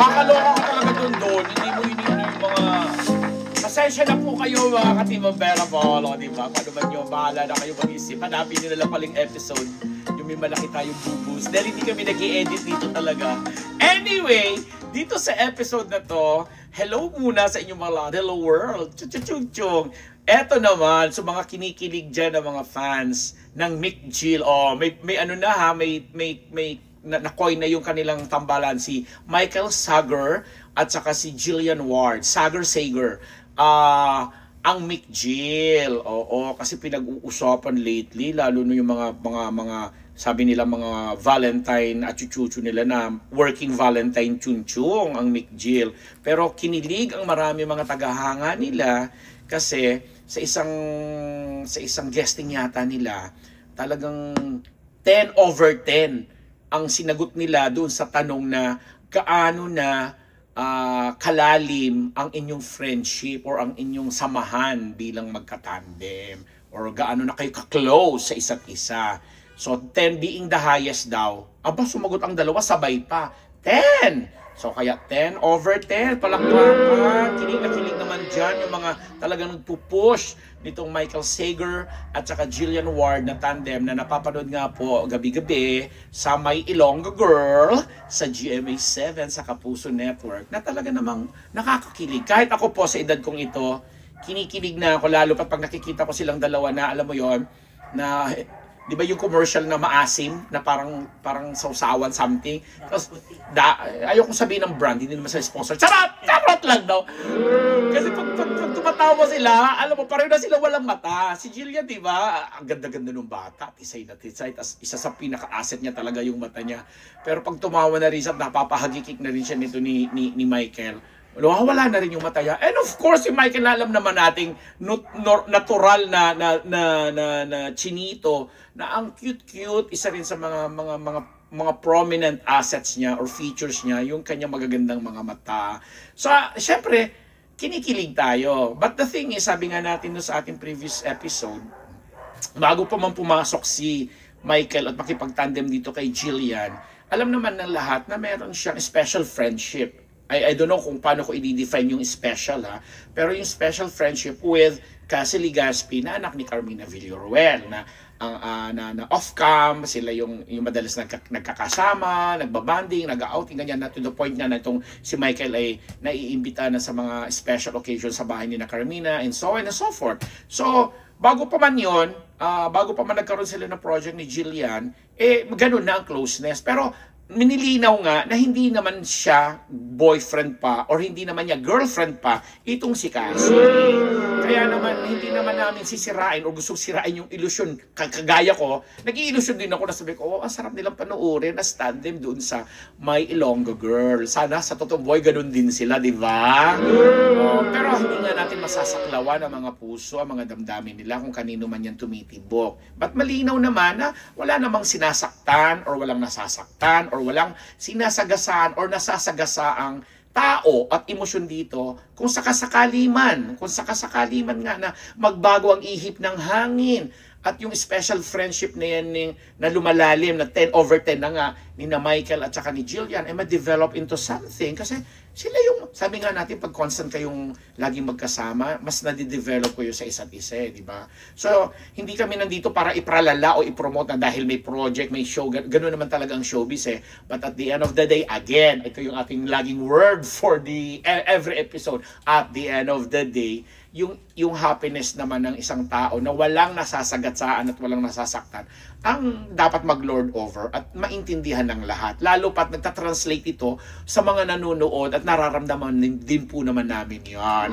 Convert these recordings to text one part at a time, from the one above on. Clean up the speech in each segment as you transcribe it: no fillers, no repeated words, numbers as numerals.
Kakaloka ka talaga doon. Hindi mo inino yung mga... Pasensya na po kayo mga ka-Team Unbearable, o diba? Paano ba nyo, bahala na kayo mag-isip. Hanapin nyo na lang paling episode, yung may malaki tayong bubus. Dahil hindi kami nag-i-edit dito talaga. Anyway, dito sa episode na to, hello muna sa inyong mga lahat. Hello world. Chuchuchuchung. Eto naman, sa mga kinikilig dyan ng mga fans ng Mick Gill. Oh, may ano na ha, may na-coin na yung kanilang tambalan, si Michael Sager at saka si Jillian Ward. Sager. Ang Mick Gill. Oo, kasi pinag-uusapan lately, lalo na yung mga sabi nila mga Valentine at chuchuchu nila na working Valentine chunchung ang Mick Gill. Pero kinilig ang marami mga tagahanga nila kasi sa isang guesting yata nila, talagang 10/10 ang sinagot nila doon sa tanong na gaano na kalalim ang inyong friendship or ang inyong samahan bilang magkatandem or gaano na kayo ka-close sa isa't isa. So 10 being the highest daw. Aba, sumagot ang dalawa, sabay pa. 10! So kaya 10/10, palakpakan. Kilig na kilig naman dyan yung mga talagang nagpupush nitong Michael Sager at saka Jillian Ward na tandem na napapanood nga po gabi-gabi sa May Ilonggo Girl sa GMA7 sa Kapuso Network na talaga namang nakakakilig. Kahit ako po sa edad kong ito, kinikilig na ako lalo pag nakikita ko silang dalawa na alam mo yon na di ba yung commercial na maasim na parang sausawan something. Tapos ayoko sabihin ng brand, hindi naman sa sponsor. Charot lang daw. Kasi pag tumatawa sila, alam mo pareho na sila walang mata. Si Jillian, di ba? Ang ganda-ganda ng bata, tisay na tisay. Tapos isa sa pinaka-asset niya talaga yung mata niya. Pero pag tumawa na rin siya, napapahagikik na rin siya nito ni Michael. Wala na rin yung mata niya. And of course, si Michael, alam naman nating natural na chinito na ang cute-cute, isa rin sa mga prominent assets niya or features niya, yung kanyang magagandang mga mata. So, syempre, kinikilig tayo. But the thing is, sabi nga natin sa ating previous episode, bago pa man pumasok si Michael at makipag-tandem dito kay Jillian, alam naman ng lahat na meron siyang special friendship. I don't know kung paano ko i-define yung special ha, pero yung special friendship with Cassie Legaspi na anak ni Carmina Villaruel na off-cam, sila yung madalas nagkakasama, nagbabanding, nag-outing, ganyan na to the point na itong si Michael ay naiimbita na sa mga special occasions sa bahay ni na Carmina and so on and so forth. So, bago pa man yun, bago pa man nagkaroon sila ng project ni Jillian, ganun na ang closeness. Pero minilinaw nga na hindi naman siya boyfriend pa or hindi naman niya girlfriend pa itong si Cassie. Kaya naman hindi naman namin sisirain o gusto sirain yung ilusyon. Kagaya ko, nag-i-ilusyon din ako na sabi ko, ang sarap nilang panoorin na tandem doon sa May Ilonggo Girl. Sana sa totoong buhay ganun din sila, di ba? Pero hindi nga natin masasaklawan ang mga puso, ang mga damdamin nila kung kanino man yan tumitibok. But malinaw naman na wala namang sinasaktan or walang nasasaktan or walang sinasagasaan or nasasagasaang tao at emosyon dito kung sakasakali man nga na magbago ang ihip ng hangin at yung special friendship na yan na lumalalim na 10/10 na nga ni na Michael at saka ni Jillian ay ma-develop into something kasi sila yung, sabi nga natin, pag constant kayong laging magkasama, mas nadidevelop kayo sa isa't isa, di ba? So, hindi kami nandito para ipralala o ipromote na dahil may project, may show, ganoon naman talaga ang showbiz eh. But at the end of the day, again, ito yung ating laging word for the every episode. At the end of the day, yung happiness naman ng isang tao na walang nasasagatsaan at walang nasasaktan ang dapat mag-lord over at maintindihan ng lahat. Lalo pat nagtatranslate ito sa mga nanonood at nararamdaman din po naman namin yan.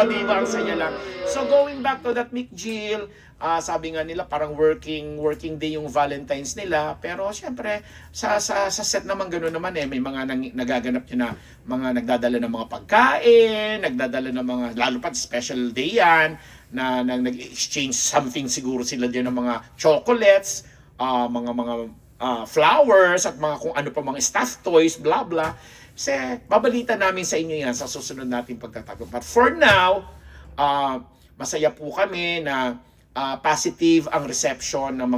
Di ba? Ang saya lang. So going back to that Mick Gill, sabi nga nila parang working day yung Valentine's nila, pero syempre sa set naman ganoon naman may mga nagaganap yun na mga nagdadala ng mga pagkain, nagdadala ng mga lalo pat special day yan na nag-exchange something siguro sila din ng mga chocolates, mga flowers at mga kung ano pa mga stuffed toys, blah blah. Kasi babalita namin sa inyo yan sa susunod nating pagtatapos. But for now, masaya po kami na positive ang reception ng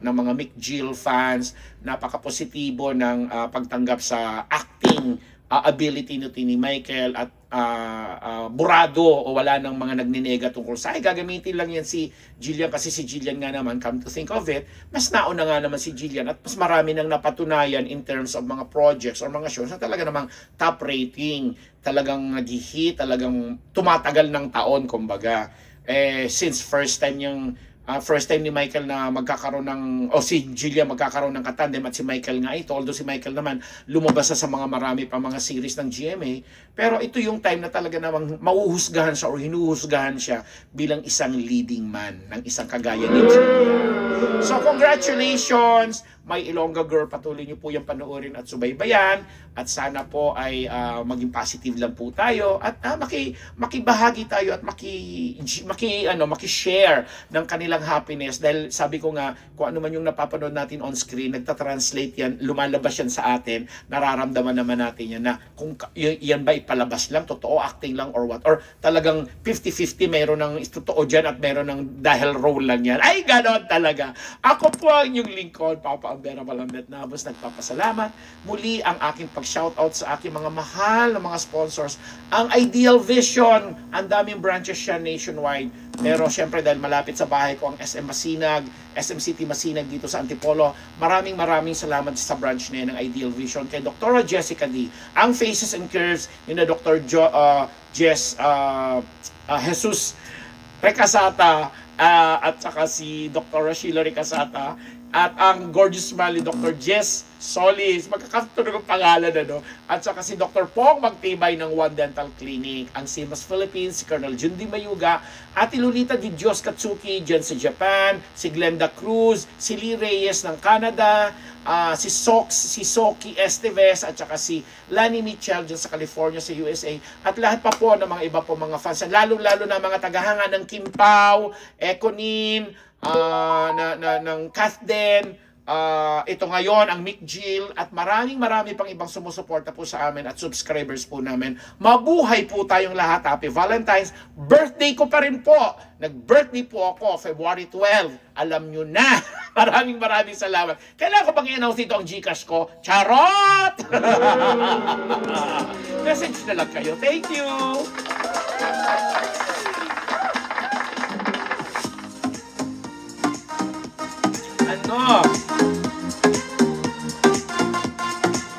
mga Mick Gill fans. Napaka-positibo ng pagtanggap sa acting ability nito ni Michael at burado o wala nang mga nagninega tungkol sa gagamitin lang yan si Jillian kasi si Jillian nga naman, come to think of it, mas nauna nga naman si Jillian at mas marami nang napatunayan in terms of mga projects or mga shows na talaga namang top rating, talagang nag-hit, talagang tumatagal ng taon kumbaga. Since first time ni Michael na magkakaroon ng, o si Jillian magkakaroon ng katandem at si Michael nga ito, although si Michael naman lumabas sa mga marami pa mga series ng GMA, pero ito yung time na talaga namang mauhusgahan siya or hinuhusgahan siya bilang isang leading man ng isang kagaya ni Jillian. So congratulations, My Ilongga Girl, patuloy niyo po yung panoorin at subaybayan at sana po ay maging positive lang po tayo at makibahagi tayo at maki-share ng kanilang happiness dahil sabi ko nga kung ano man yung napapanood natin on screen, nagta-translate yan, lumalabas yan sa atin, nararamdaman naman natin yan na kung yan ba ipalabas lang, totoo acting lang or what, or talagang 50-50 meron ng totoo dyan at meron ng dahil role lang yan. Ay, ganon talaga. Ako po ang inyong lingkod, Papa Ambera Malambet Nabos, nagpapasalamat. Muli ang aking pag-shoutout sa aking mga mahal na mga sponsors. Ang Ideal Vision, ang daming branches siya nationwide. Pero syempre dahil malapit sa bahay ko ang SM Masinag, SM City Masinag dito sa Antipolo, maraming salamat sa branch na yan ng Ideal Vision. Kay Dr. Jessica D. Ang Faces and Curves, yun na Dr. Jesus Recasata, at saka si Dr. Sheila Recasata, at ang gorgeous smiley Dr. Jess Solis, magkakatunog ang pangalan at saka si Dr. Pong Magtibay ng One Dental Clinic, ang Simas Philippines, si Colonel Jundi Mayuga, at Lolita Di Dios Katsuki dyan sa Japan, si Glenda Cruz, si Lee Reyes ng Canada, si Soki Esteves, at saka si Lani Mitchell dyan sa California sa USA, at lahat pa po ng mga iba po mga fans, lalo na mga tagahanga ng Kim Pao, Econin, ng Kathden, ito ngayon ang Mick Jill at marami pang ibang sumusuporta po sa amin at subscribers po namin. Mabuhay po tayong lahat. Happy Valentine's. Birthday ko pa rin po. Nag-birthday po ako February 12. Alam nyo na. Maraming salamat. Kailangan ko bang i-announce dito ang Gcash ko? Charot! Message na lang kayo. Thank you! Ano?